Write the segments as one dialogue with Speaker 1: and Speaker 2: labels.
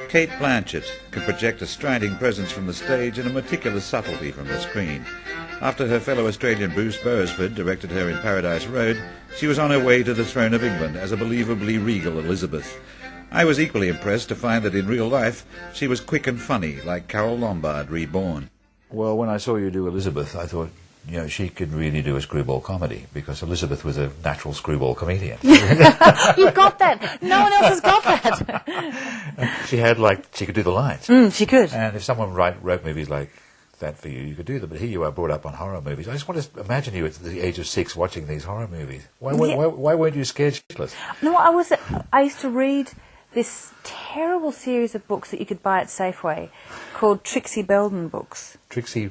Speaker 1: Cate Blanchett could project a striding presence from the stage and a meticulous subtlety from the screen. After her fellow Australian Bruce Beresford directed her in Paradise Road, she was on her way to the throne of England as a believably regal Elizabeth. I was equally impressed to find that in real life she was quick and funny, like Carole Lombard reborn. Well, when I saw you do Elizabeth, I thought, she could really do a screwball comedy, because Elizabeth was a natural screwball comedian.
Speaker 2: You got that. No one else has got that.
Speaker 1: She could do the lines.
Speaker 2: She could.
Speaker 1: And if someone wrote movies like that for you, you could do them. But here you are brought up on horror movies. I just want to imagine you at the age of 6 watching these horror movies. Why weren't you scared shitless?
Speaker 2: No, I used to read this terrible series of books that you could buy at Safeway called Trixie Belden books. Trixie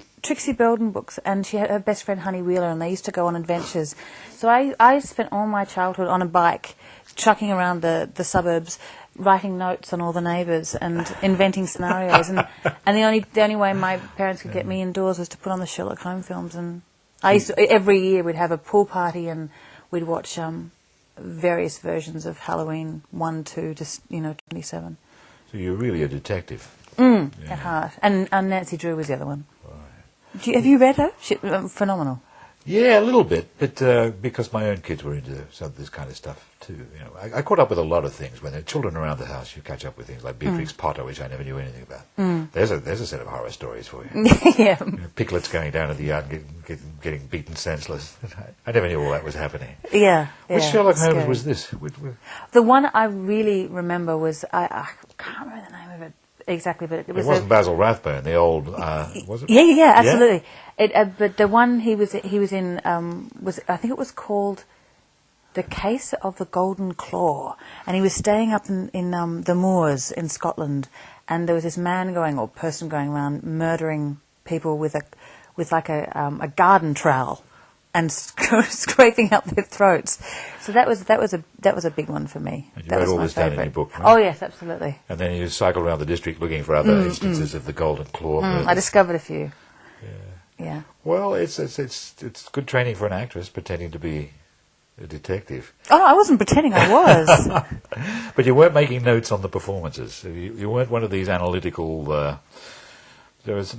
Speaker 2: Belden books, and she had her best friend Honey Wheeler, and they used to go on adventures. So I spent all my childhood on a bike, trucking around the suburbs, writing notes on all the neighbours and inventing scenarios. And the only way my parents could get me indoors was to put on the Sherlock Holmes films. And every year we'd have a pool party and we'd watch various versions of Halloween 1, 2, just 27.
Speaker 1: So you're really a detective.
Speaker 2: At heart. And Nancy Drew was the other one.
Speaker 1: Right.
Speaker 2: Have you read her? Phenomenal.
Speaker 1: Yeah, a little bit, but because my own kids were into some of this kind of stuff too. I caught up with a lot of things. When there are children around the house, you catch up with things like Beatrix Potter, which I never knew anything about. There's a set of horror stories for you.
Speaker 2: Yeah.
Speaker 1: Piglets going down to the yard and getting beaten senseless. I never knew all that was happening.
Speaker 2: Yeah.
Speaker 1: Which Sherlock Holmes was this?
Speaker 2: The one I really remember was, I can't remember the name of it exactly, but it
Speaker 1: wasn't Basil Rathbone, the old, was it?
Speaker 2: Yeah, absolutely. Yeah? But the one he was in was, I think it was called The Case of the Golden Claw, and he was staying up in the moors in Scotland, and there was this person going around murdering people with a garden trowel and scraping up their throats. So that was a big one for me.
Speaker 1: And you wrote all this down in your book, right?
Speaker 2: Oh yes, absolutely.
Speaker 1: And then you cycled around the district looking for other instances of the Golden Claw.
Speaker 2: I discovered a few. Yeah.
Speaker 1: Well, it's good training for an actress, pretending to be a detective.
Speaker 2: Oh, I wasn't pretending I was.
Speaker 1: But you weren't making notes on the performances. You weren't one of these analytical. There was.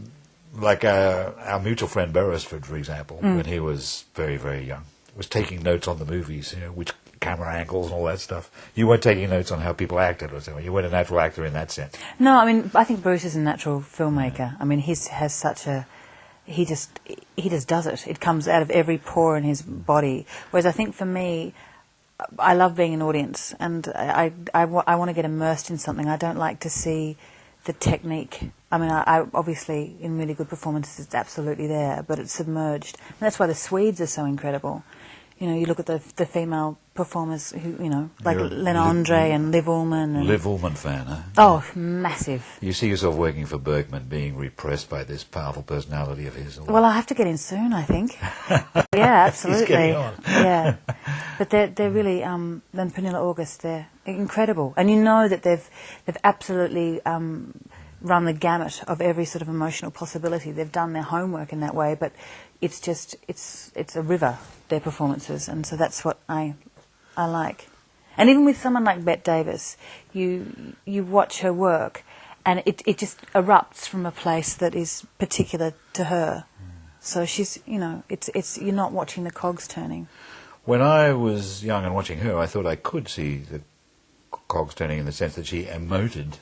Speaker 1: Like our mutual friend Beresford, for example, when he was very, very young, was taking notes on the movies, which camera angles and all that stuff. You weren't taking notes on how people acted or something. You weren't a natural actor in that sense.
Speaker 2: No, I mean, I think Bruce is a natural filmmaker. I mean, he just does it. It comes out of every pore in his body. Whereas I think for me, I love being an audience, and I want to get immersed in something. I don't like to see the technique. I mean, I obviously, in really good performances, it's absolutely there, but it's submerged. And that's why the Swedes are so incredible. You look at the female performers who, like Lena Andre and Liv Ullmann.
Speaker 1: Liv Ullmann fan, huh?
Speaker 2: Oh, massive.
Speaker 1: You see yourself working for Bergman, being repressed by this powerful personality of his?
Speaker 2: Well, I have to get in soon, I think. Yeah, absolutely.
Speaker 1: He's getting on.
Speaker 2: Yeah. But they're really, and Pernilla August, they're incredible. And you know that they've absolutely run the gamut of every sort of emotional possibility. They've done their homework in that way, but it's just, it's a river, their performances, and so that's what I like. And even with someone like Bette Davis, you watch her work, and it just erupts from a place that is particular to her. So she's, it's you're not watching the cogs turning.
Speaker 1: When I was young and watching her, I thought I could see the cogs turning in the sense that she emoted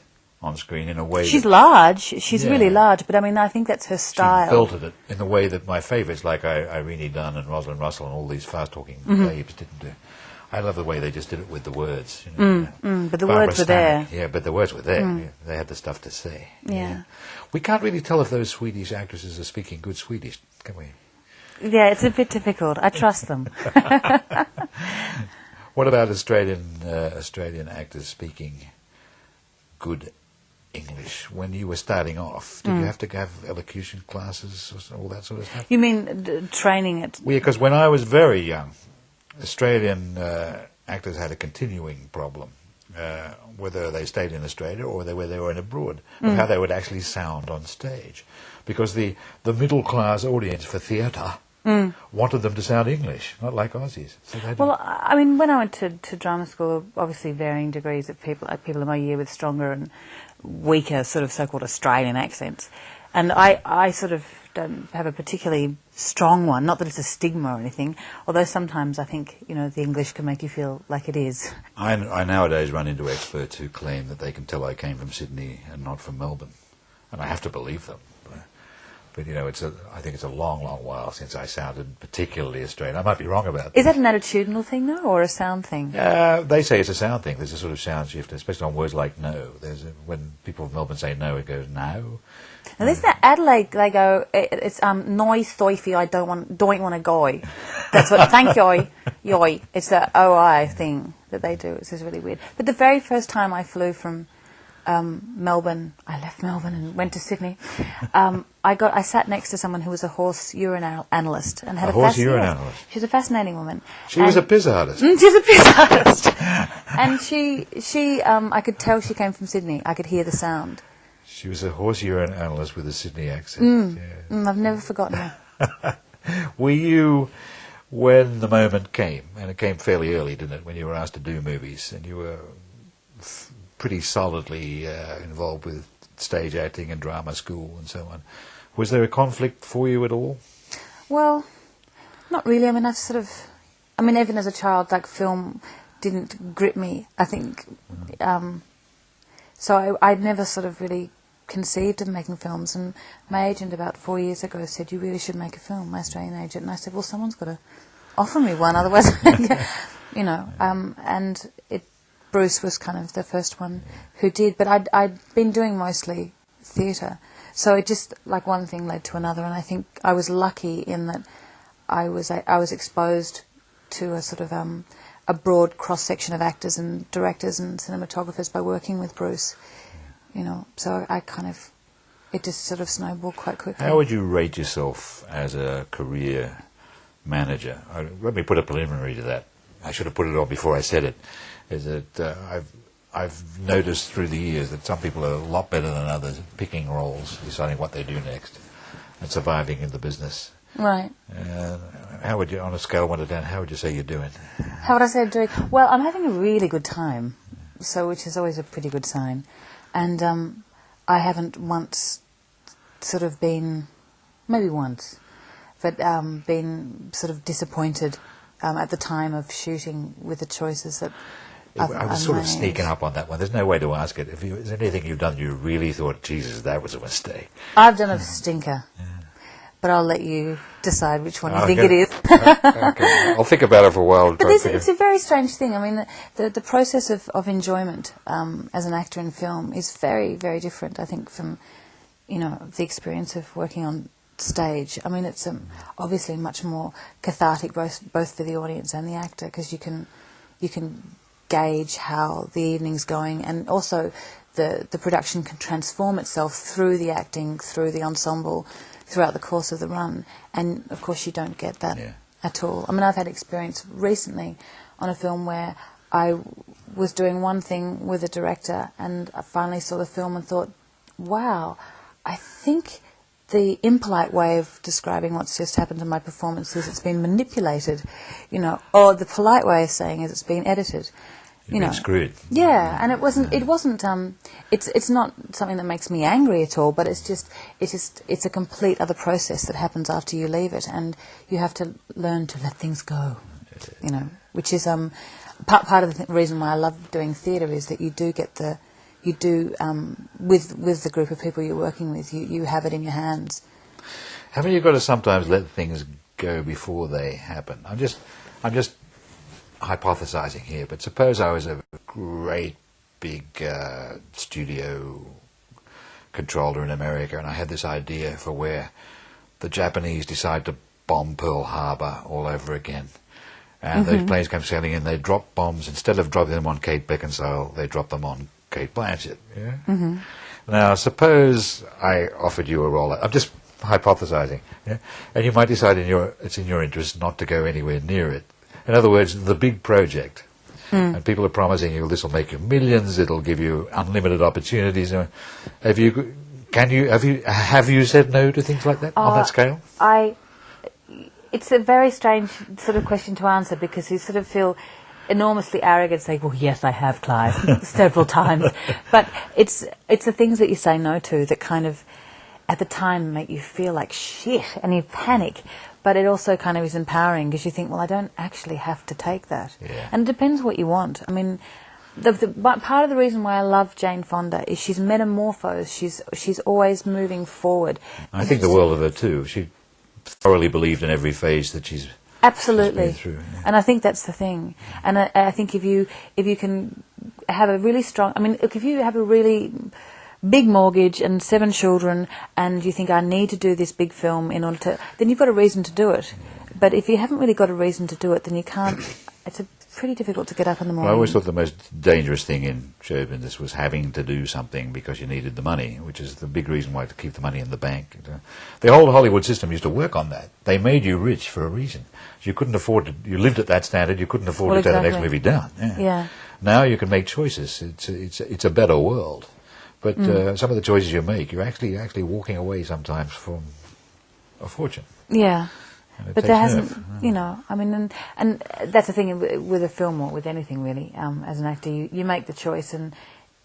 Speaker 1: on screen in a way.
Speaker 2: She's large. She's really large, but I mean, I think that's her style.
Speaker 1: She belted it in the way that my favourites, like Irene Dunne and Rosalind Russell and all these fast-talking babes, didn't do. I love the way they just did it with the words.
Speaker 2: But the words were there.
Speaker 1: Yeah, but the words were there. Yeah, they had the stuff to say.
Speaker 2: Yeah.
Speaker 1: We can't really tell if those Swedish actresses are speaking good Swedish, can we?
Speaker 2: Yeah, it's a bit difficult. I trust them.
Speaker 1: What about Australian actors speaking good English? When you were starting off, did you have to have elocution classes or all that sort of stuff?
Speaker 2: You mean training it?
Speaker 1: Yeah, because when I was very young, Australian actors had a continuing problem, whether they stayed in Australia or whether they were in abroad, of how they would actually sound on stage. Because the middle-class audience for theatre
Speaker 3: wanted them to sound English, not like Aussies. So
Speaker 2: well, I mean, when I went to drama school, obviously varying degrees of people in my year with stronger and weaker sort of so-called Australian accents. And I sort of don't have a particularly strong one, not that it's a stigma or anything, although sometimes I think, the English can make you feel like it is.
Speaker 3: I nowadays run into experts who claim that they can tell I came from Sydney and not from Melbourne. And I have to believe them. But I think it's a long, long while since I sounded particularly Australian. I might be wrong about that.
Speaker 2: Is that an attitudinal thing, though, or a sound thing?
Speaker 3: They say it's a sound thing. There's a sort of sound shift, especially on words like no. When people from Melbourne say no, it goes no.
Speaker 2: And isn't that Adelaide? They go, it's noise thoify. I don't want to go. That's what. Thank you, yoy. It's the oi thing that they do. It's just really weird. But the very first time I flew from Melbourne, I left Melbourne and went to Sydney. I sat next to someone who was a horse urine analyst and had a
Speaker 3: horse urine analyst.
Speaker 2: She's a fascinating woman.
Speaker 3: She was a piss artist.
Speaker 2: She's a piss artist, and she I could tell she came from Sydney. I could hear the sound.
Speaker 3: She was a horse urine analyst with a Sydney accent.
Speaker 2: I've never forgotten her.
Speaker 3: Were you, when the moment came, and it came fairly early, didn't it, when you were asked to do movies, and you were pretty solidly involved with stage acting and drama school and so on, was there a conflict for you at all?
Speaker 2: Well, not really. I mean, even as a child, like, film didn't grip me, I think. So I'd never sort of really conceived of making films, and my agent about 4 years ago said, you really should make a film, my Australian agent, and I said, well, someone's got to offer me one, otherwise, and Bruce was kind of the first one who did, but I'd been doing mostly theatre, so it just, like, one thing led to another, and I think I was lucky in that I was exposed to a sort of a broad cross-section of actors and directors and cinematographers by working with Bruce. So it just sort of snowballed quite quickly.
Speaker 3: How would you rate yourself as a career manager? Let me put a preliminary to that. I should have put it on before I said it. Is that I've noticed through the years that some people are a lot better than others at picking roles, deciding what they do next, and surviving in the business.
Speaker 2: Right.
Speaker 3: How would you, on a scale of 1 to 10, how would you say you're doing?
Speaker 2: How would I say I'm doing? Well, I'm having a really good time, which is always a pretty good sign. And I haven't once sort of been, maybe once, but been sort of disappointed at the time of shooting with the choices that
Speaker 3: I was sort of sneaking up on that one. There's no way to ask it. Is there anything you've done you really thought, Jesus, that was a mistake?
Speaker 2: I've done a stinker. Yeah. But I'll let you decide which one you think it is.
Speaker 3: Okay. I'll think about it for a while.
Speaker 2: But it's a very strange thing. I mean, the process of enjoyment as an actor in film is very, very different, I think, from, the experience of working on stage. I mean, it's obviously much more cathartic, both for the audience and the actor, because you can gauge how the evening's going, and also the production can transform itself through the acting, through the ensemble, throughout the course of the run, and of course you don't get that at all. I mean, I've had experience recently on a film where I was doing one thing with a director, and I finally saw the film and thought, wow, I think the impolite way of describing what's just happened to my performance is it's been manipulated, or the polite way of saying is it's been edited.
Speaker 3: It's screwed.
Speaker 2: Yeah, and it wasn't. It's not something that makes me angry at all. But it's a complete other process that happens after you leave it, and you have to learn to let things go. Which is part of the reason why I love doing theatre is that you do get with the group of people you're working with, you have it in your hands.
Speaker 3: Haven't you got to sometimes let things go before they happen? I'm just hypothesizing here, but suppose I was a great big studio controller in America, and I had this idea for where the Japanese decide to bomb Pearl Harbor all over again, and those planes come sailing in, they drop bombs. Instead of dropping them on Kate Beckinsale, they drop them on Cate Blanchett. Yeah? Now, suppose I offered you a role. I'm just hypothesizing, and you might decide it's in your interest not to go anywhere near it. In other words, the big project, and people are promising you this will make you millions, it'll give you unlimited opportunities. Have you said no to things like that on that scale?
Speaker 2: it's a very strange sort of question to answer, because you sort of feel enormously arrogant, saying, "Well, yes, I have, Clive," several times. But it's the things that you say no to that kind of, at the time, make you feel like shit and you panic. But it also kind of is empowering, because you think, well, I don't actually have to take that.
Speaker 3: Yeah.
Speaker 2: And it depends what you want. I mean, but part of the reason why I love Jane Fonda is she's metamorphosed. She's always moving forward.
Speaker 3: I think the world of her too. She thoroughly believed in every phase that she's
Speaker 2: absolutely
Speaker 3: been through. Yeah.
Speaker 2: And I think that's the thing. And I think if you can have a really strong, I mean, if you have a really big mortgage and 7 children, and you think, I need to do this big film in order to, then you've got a reason to do it. But if you haven't really got a reason to do it, then you can't. It's pretty difficult to get up in the morning.
Speaker 3: Well, I always thought the most dangerous thing in show business was having to do something because you needed the money, which is the big reason why to keep the money in the bank. The whole Hollywood system used to work on that. They made you rich for a reason. You couldn't afford to. You lived at that standard. You couldn't afford to take the next movie down.
Speaker 2: Yeah.
Speaker 3: Now you can make choices. It's a better world. But some of the choices you make, you're actually walking away sometimes from a fortune.
Speaker 2: Yeah. But there hasn't,
Speaker 3: nerve.
Speaker 2: I mean, and that's the thing with a film or with anything really. As an actor, you make the choice, and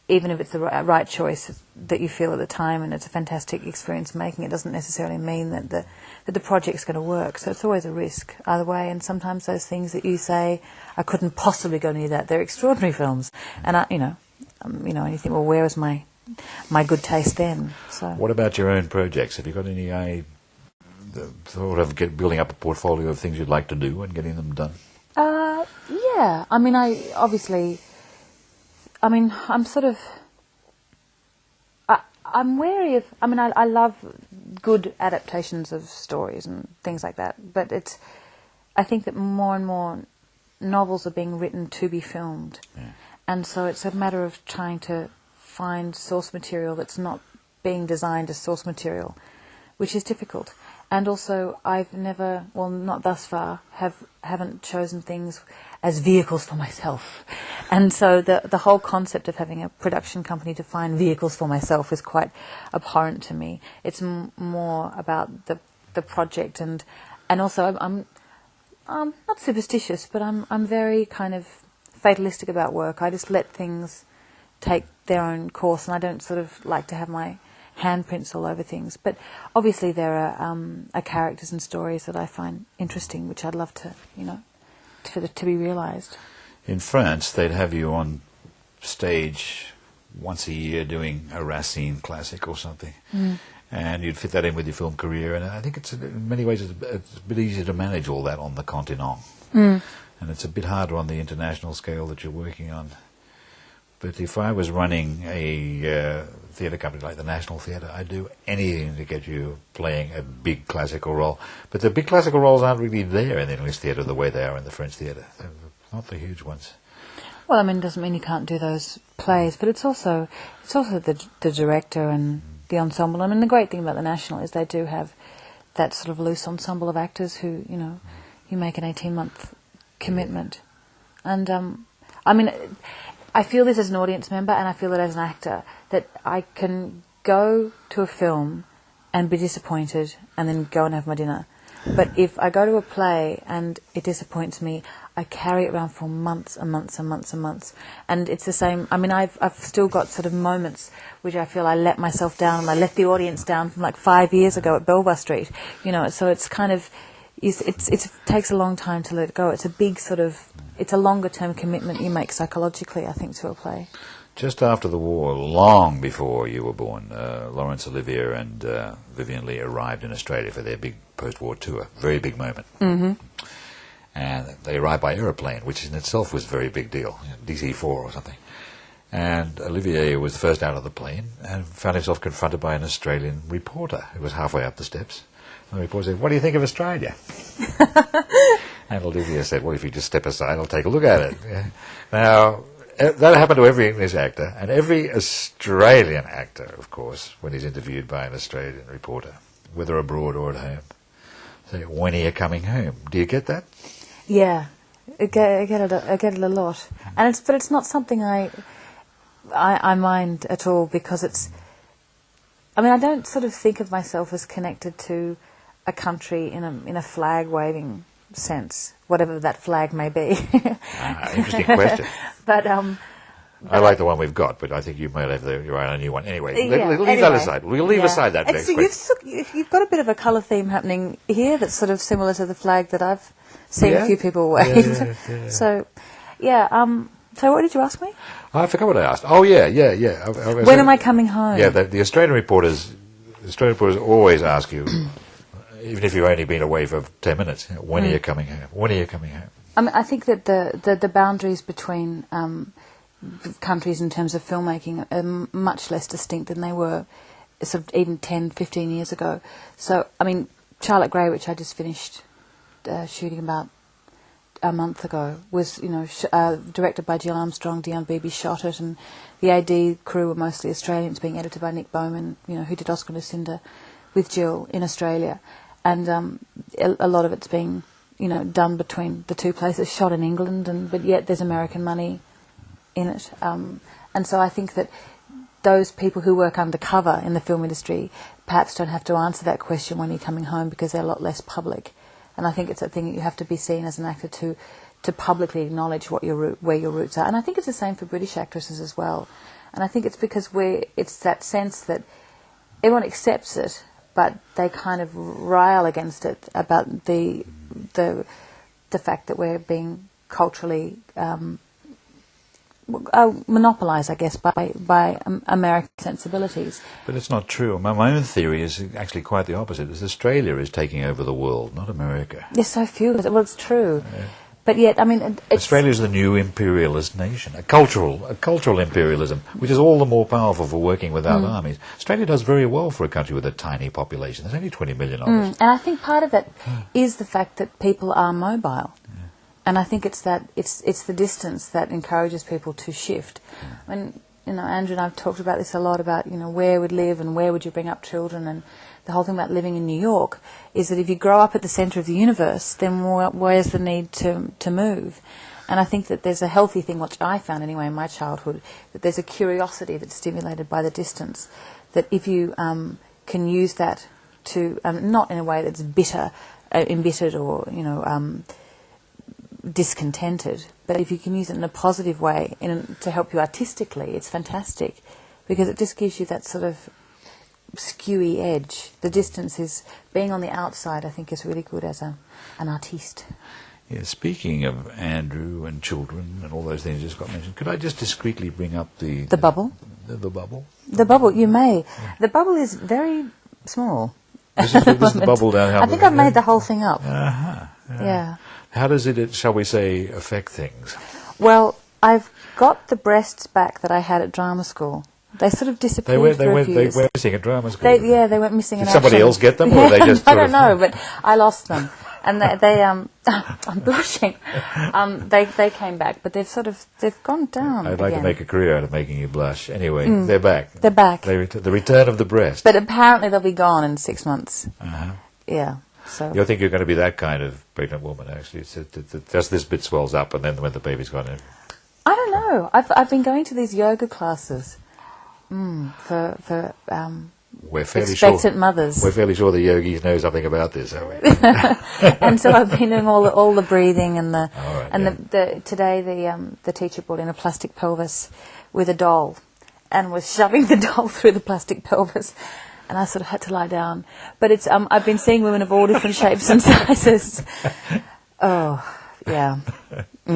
Speaker 2: even if it's the right choice that you feel at the time, and it's a fantastic experience making, it doesn't necessarily mean that the project's going to work. So it's always a risk either way. And sometimes those things that you say, I couldn't possibly go near that, they're extraordinary films. And and you think, well, where was my good taste then? So
Speaker 3: what about your own projects? Have you got any thought of building up a portfolio of things you'd like to do and getting them done?
Speaker 2: Yeah. I mean, I'm sort of. I'm wary of. I mean, I love good adaptations of stories and things like that. But I think that more and more novels are being written to be filmed, and so it's a matter of trying to find source material that's not being designed as source material, which is difficult. And also, I've never, well, not thus far, haven't chosen things as vehicles for myself. And so the whole concept of having a production company to find vehicles for myself is quite abhorrent to me. It's more about the project, and also I'm not superstitious, but I'm very kind of fatalistic about work. I just let things take their own course, and I don't sort of like to have my handprints all over things. But obviously there are characters and stories that I find interesting, which I'd love to, to be realised.
Speaker 3: In France, they'd have you on stage once a year doing a Racine classic or something. And you'd fit that in with your film career, and I think in many ways it's a bit easier to manage all that on the continent. And it's a bit harder on the international scale that you're working on. But if I was running a theatre company like the National Theatre, I'd do anything to get you playing a big classical role. But the big classical roles aren't really there in the English theatre the way they are in the French theatre. They're not the huge ones.
Speaker 2: Well, I mean, it doesn't mean you can't do those plays, but it's also the director and the ensemble. I mean, the great thing about the National is they do have that sort of loose ensemble of actors who, you make an 18-month commitment. And, I mean, I feel this as an audience member, and I feel it as an actor, that I can go to a film and be disappointed and then go and have my dinner. But if I go to a play and it disappoints me, I carry it around for months and months and months and months. And it's the same. I mean, I've still got sort of moments which I feel I let myself down, and I let the audience down from like 5 years ago at Belvoir Street. So it's kind of, it takes a long time to let it go. It's a big sort of, it's a longer term commitment you make psychologically, I think, to a play.
Speaker 3: Just after the war, long before you were born, Laurence Olivier and Vivien Leigh arrived in Australia for their big post-war tour. Very big moment.
Speaker 2: Mm-hmm.
Speaker 3: And they arrived by aeroplane, which in itself was a very big deal, DC-4 or something. And Olivier was first out of the plane and found himself confronted by an Australian reporter who was halfway up the steps. And the reporter said, "What do you think of Australia?" And Olivier said, "Well, if you just step aside, I'll take a look at it." Yeah. Now, that happened to every English actor, and every Australian actor, of course, when he's interviewed by an Australian reporter, whether abroad or at home, say, "When are you coming home?" Do you get that?
Speaker 2: Yeah, I get it a lot, and it's not something I mind at all, because it's. I mean, I don't sort of think of myself as connected to a country in a flag waving sense, whatever that flag may be.
Speaker 3: Interesting question.
Speaker 2: But
Speaker 3: I like the one we've got, but I think you might have your own new one. Anyway, leave
Speaker 2: anyway,
Speaker 3: that aside. We'll leave aside that next question.
Speaker 2: You've got a bit of a colour theme happening here that's sort of similar to the flag that I've seen a few people wave.
Speaker 3: Yeah.
Speaker 2: So, so what did you ask me?
Speaker 3: I forgot what I asked. Oh, yeah.
Speaker 2: When am I coming home?
Speaker 3: Yeah, the Australian reporters always ask you, even if you've only been away for 10 minutes, when are you coming home? When are you coming home?
Speaker 2: I mean, I think that the boundaries between countries in terms of filmmaking are much less distinct than they were sort of even 10, 15 years ago. So, I mean, Charlotte Gray, which I just finished shooting about a month ago, was, directed by Jill Armstrong. Dion Beebe shot it, and the AD crew were mostly Australians, being edited by Nick Bowman, who did Oscar Lucinda with Jill in Australia. And a lot of it's being, done between the two places, shot in England, but yet there's American money in it. And so I think that those people who work undercover in the film industry perhaps don't have to answer that question when you're coming home, because they're a lot less public. And I think it's a thing that you have to be seen as an actor to publicly acknowledge where your roots are. And I think it's the same for British actresses as well. And I think it's because it's that sense that everyone accepts it, but they kind of rile against it about the fact that we're being culturally monopolised, I guess, by American sensibilities.
Speaker 3: But it's not true. My own theory is actually quite the opposite. Is Australia is taking over the world, not America.
Speaker 2: There's so few. Well, it's true. Yeah. But yet, I mean,
Speaker 3: Australia's the new imperialist nation, a cultural imperialism, which is all the more powerful for working without armies. Australia does very well for a country with a tiny population. There's only 20 million of us.
Speaker 2: And I think part of that is the fact that people are mobile. And I think it's the distance that encourages people to shift. When Andrew and I've talked about this a lot, about where would live and where would you bring up children, and the whole thing about living in New York is that if you grow up at the centre of the universe, then where's the need to move? And I think that there's a healthy thing, which I found anyway in my childhood, that there's a curiosity that's stimulated by the distance, that if you can use that to, not in a way that's embittered or discontented, but if you can use it in a positive way to help you artistically, it's fantastic, because it just gives you that sort of skewy edge. The distance is, being on the outside, I think, is really good as an artiste.
Speaker 3: Yeah, speaking of Andrew and children and all those things you just got mentioned, could I just discreetly bring up the
Speaker 2: bubble?
Speaker 3: The bubble?
Speaker 2: The bubble, you may. Yeah. The bubble is very small.
Speaker 3: This is the bubble down.
Speaker 2: I think I've made the whole thing up. Yeah.
Speaker 3: How does it, shall we say, affect things?
Speaker 2: Well, I've got the breasts back that I had at drama school. They sort of disappeared
Speaker 3: They went missing at drama school.
Speaker 2: They went missing in action.
Speaker 3: Did somebody else get them, or they just?
Speaker 2: I don't know, but I lost them, and I'm blushing. They came back, but they've gone down.
Speaker 3: I'd like
Speaker 2: again.
Speaker 3: to make a career out of making you blush. Anyway, they're back.
Speaker 2: They're back.
Speaker 3: The return of the breast.
Speaker 2: But apparently they'll be gone in 6 months. Yeah. So
Speaker 3: you think you're going to be that kind of pregnant woman? Actually, just this bit swells up, and then when the baby's gone in.
Speaker 2: I don't know. I've been going to these yoga classes for expectant mothers.
Speaker 3: We're fairly sure the yogis know something about this, aren't we?
Speaker 2: And so I've been doing all the breathing and today the teacher brought in a plastic pelvis with a doll, and was shoving the doll through the plastic pelvis. And I sort of had to lie down. But it's I've been seeing women of all different shapes and sizes. Oh, yeah.
Speaker 3: You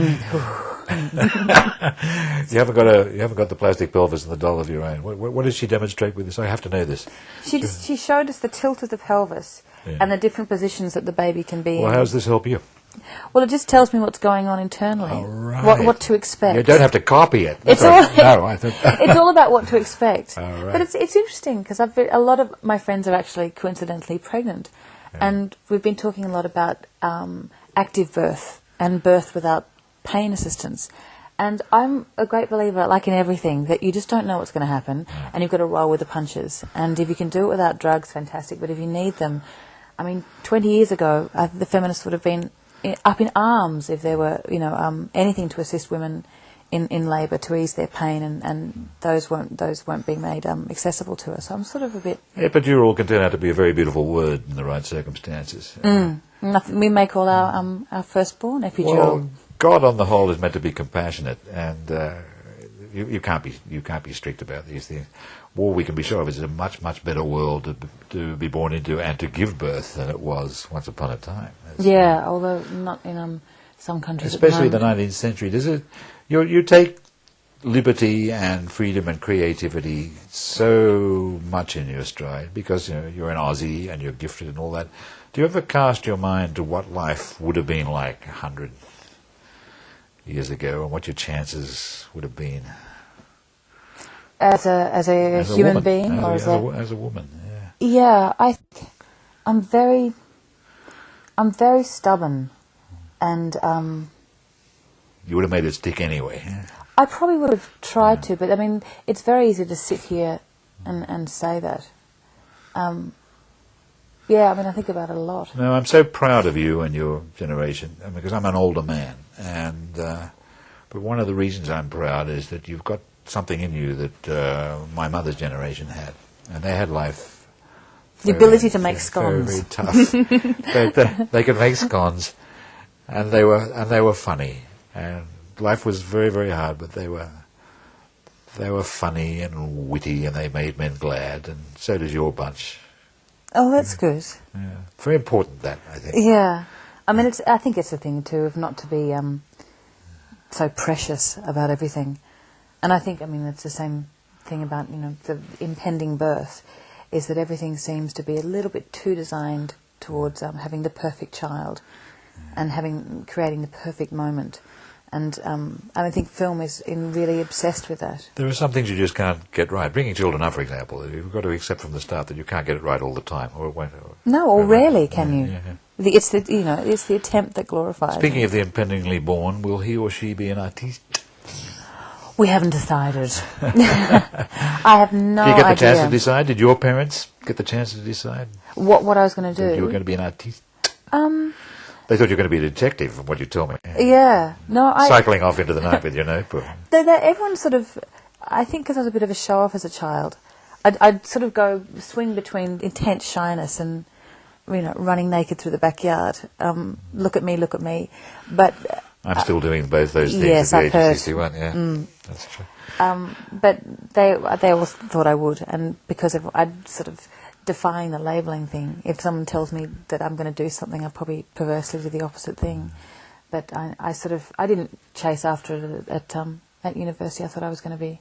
Speaker 3: haven't got the plastic pelvis and the doll of your own. What does she demonstrate with this? I have to know this.
Speaker 2: She showed us the tilt of the pelvis and the different positions that the baby can be in.
Speaker 3: Well, how does this help you?
Speaker 2: Well, it just tells me what's going on internally.
Speaker 3: Oh, right.
Speaker 2: What to expect.
Speaker 3: You don't have to copy it.
Speaker 2: It's all about what to expect.
Speaker 3: Oh, right.
Speaker 2: But it's interesting, because a lot of my friends are actually coincidentally pregnant, and we've been talking a lot about active birth and birth without pain assistance. And I'm a great believer, like in everything, that you just don't know what's going to happen, and you've got to roll with the punches. And if you can do it without drugs, fantastic. But if you need them, 20 years ago, the feminists would have been up in arms if there were, anything to assist women in labour to ease their pain, and those weren't being made accessible to us. So I'm sort of a bit...
Speaker 3: Epidural can turn out to be a very beautiful word in the right circumstances.
Speaker 2: Nothing, we may call our firstborn epidural.
Speaker 3: Well, God on the whole is meant to be compassionate, and you can't be strict about these things. All we can be sure of is a much, much better world to be born into and to give birth than it was once upon a time.
Speaker 2: Although not in some countries.
Speaker 3: Especially the 19th century. You take liberty and freedom and creativity so much in your stride because you're an Aussie and you're gifted and all that. Do you ever cast your mind to what life would have been like 100 years ago and what your chances would have been?
Speaker 2: As a human being, or as
Speaker 3: a woman?
Speaker 2: Yeah, I'm very stubborn, and
Speaker 3: you would have made it stick anyway.
Speaker 2: I probably would have tried to, but I mean, it's very easy to sit here and say that. I mean, I think about it a lot.
Speaker 3: No, I'm so proud of you and your generation, because I'm an older man, and but one of the reasons I'm proud is that you've got something in you that my mother's generation had, and they had life.
Speaker 2: The ability to make scones.
Speaker 3: Very tough. they could make scones, and they were funny, and life was very, very hard, but they were funny and witty, and they made men glad, and so does your bunch.
Speaker 2: Oh, that's good.
Speaker 3: Yeah, very important, that, I think.
Speaker 2: Yeah, I mean, I think it's a thing too of not to be so precious about everything. And I think, it's the same thing about, the impending birth, is that everything seems to be a little bit too designed towards having the perfect child and creating the perfect moment. And I think film is really obsessed with that.
Speaker 3: There are some things you just can't get right. Bringing children up, for example, you've got to accept from the start that you can't get it right all the time, or it won't.
Speaker 2: Rarely can you. Yeah. It's the attempt that glorifies.
Speaker 3: Speaking of the impendingly born, will he or she be an artiste?
Speaker 2: We haven't decided. I have no idea.
Speaker 3: Did you get the chance to decide? Did your parents get the chance to decide?
Speaker 2: What I was going to do?
Speaker 3: You were going to be an artiste? They thought you were going to be a detective, from what you told me.
Speaker 2: Yeah. No,
Speaker 3: cycling off into the night with your notebook.
Speaker 2: Everyone sort of... I think because I was a bit of a show-off as a child, I'd sort of swing between intense shyness and, running naked through the backyard. Look at me. But...
Speaker 3: I'm still doing both those things
Speaker 2: yes,
Speaker 3: at the age
Speaker 2: of
Speaker 3: 61, that's true.
Speaker 2: But they always thought I would, and because I'd sort of defying the labelling thing. If someone tells me that I'm going to do something, I'll probably perversely do the opposite thing. But I didn't chase after it at university. I thought I was going to be,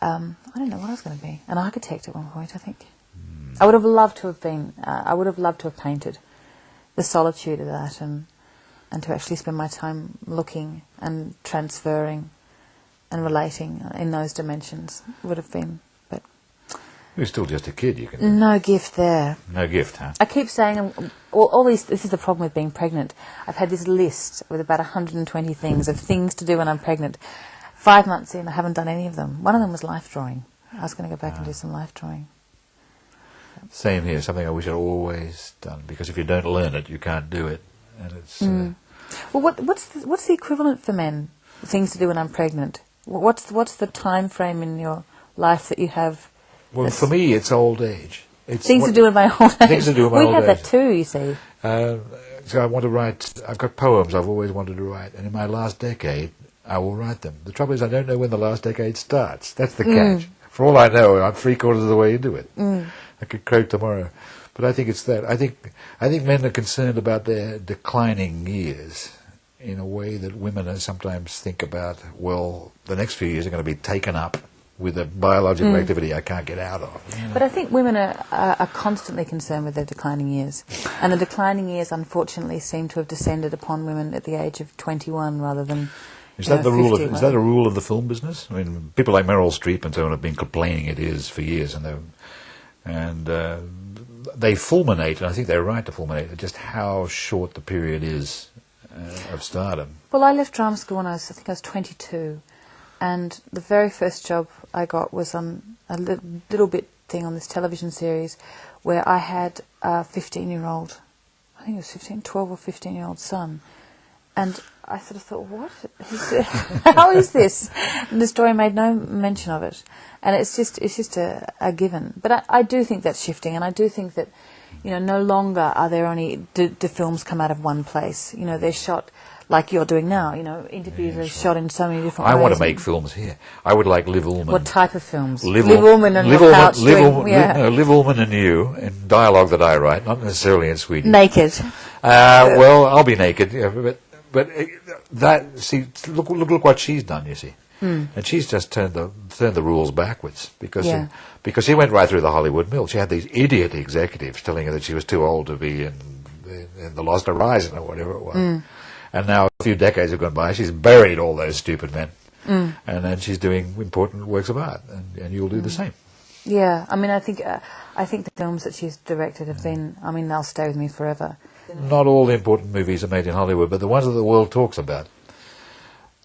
Speaker 2: I don't know what I was going to be, an architect at one point, I think. I would have loved to have been, I would have loved to have painted the solitude of that and to actually spend my time looking and transferring and relating in those dimensions would have been, but...
Speaker 3: You're still just a kid, you can...
Speaker 2: No gift there.
Speaker 3: No gift, huh?
Speaker 2: I keep saying, all these... This is the problem with being pregnant. I've had this list with about 120 things of things to do when I'm pregnant. 5 months in, I haven't done any of them. One of them was life drawing. I was going to go back and do some life drawing.
Speaker 3: Same here, something I wish I'd always done, because if you don't learn it, you can't do it. And it's...
Speaker 2: Well, what's the equivalent for men? Things to do when I'm pregnant. What's the time frame in your life that you have?
Speaker 3: Well, for me, it's old age. It's
Speaker 2: things to do in my old age.
Speaker 3: Things to do in my old age.
Speaker 2: We have that too, you see.
Speaker 3: So I want to write. I've got poems I've always wanted to write, and in my last decade, I will write them. The trouble is, I don't know when the last decade starts. That's the catch. For all I know, I'm 3/4 of the way into it. I could croak tomorrow. But I think it's that. I think men are concerned about their declining years in a way that women sometimes think about, well, the next few years are going to be taken up with a biological activity I can't get out of.
Speaker 2: But I think women are constantly concerned with their declining years. And the declining years, unfortunately, seem to have descended upon women at the age of 21 rather than...
Speaker 3: Is that the rule of? Is that a rule of the film business? I mean, people like Meryl Streep and so on have been complaining it is for years, and they fulminate, and I think they're right to fulminate, just how short the period is of stardom.
Speaker 2: Well, I left drama school when I was 22, and the very first job I got was on a little bit thing on this television series where I had a 15-year-old, I think it was 12 or 15-year-old son, and I sort of thought, what? How is this? And the story made no mention of it. And it's just a given. But I do think that's shifting, and I do think that, no longer are there only do films come out of one place. They're shot like you're doing now. Interviews are shot in so many different ways.
Speaker 3: I want to make films here. I would like Liv Ullmann.
Speaker 2: What type of films? Liv Ullmann and
Speaker 3: Liv Ullmann and you in dialogue that I write, not necessarily in Swedish.
Speaker 2: Naked.
Speaker 3: Well, I'll be naked, but look what she's done. You see. And she's just turned the rules backwards because he went right through the Hollywood mill. She had these idiot executives telling her that she was too old to be in The Lost Horizon or whatever it was. And now a few decades have gone by. She's buried all those stupid men, and then she's doing important works of art, and you'll do the same.
Speaker 2: Yeah, I mean, I think the films that she's directed have been. I mean, they'll stay with me forever.
Speaker 3: Not all the important movies are made in Hollywood, but the ones that the world talks about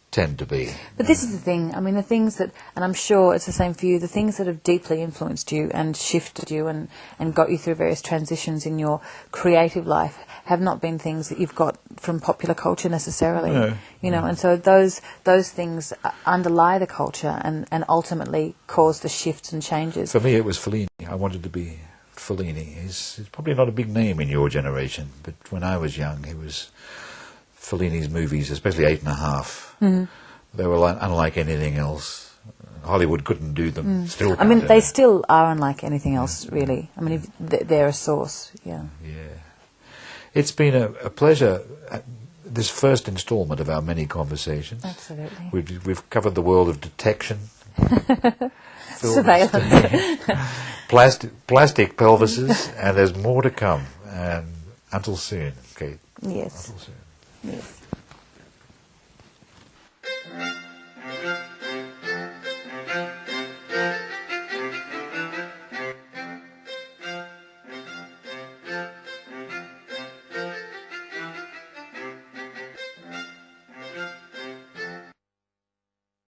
Speaker 3: tend to be.
Speaker 2: But this is the thing. I mean, the things that, and I'm sure it's the same for you, the things that have deeply influenced you and shifted you and got you through various transitions in your creative life have not been things that you've got from popular culture necessarily. No. And so those things underlie the culture and ultimately cause the shifts and changes.
Speaker 3: For me, it was Fellini. I wanted to be Fellini. He's probably not a big name in your generation, but when I was young, he was... Fellini's movies, especially 8½, they were unlike anything else. Hollywood couldn't do them. Still,
Speaker 2: I mean, they still are unlike anything else, really. I mean, they're a source. Yeah.
Speaker 3: It's been a pleasure. This first instalment of our many conversations.
Speaker 2: Absolutely.
Speaker 3: We've covered the world of detection,
Speaker 2: surveillance,
Speaker 3: plastic pelvises, and there's more to come. And until soon, Kate.
Speaker 2: Yes.
Speaker 3: Until soon.
Speaker 2: Yes.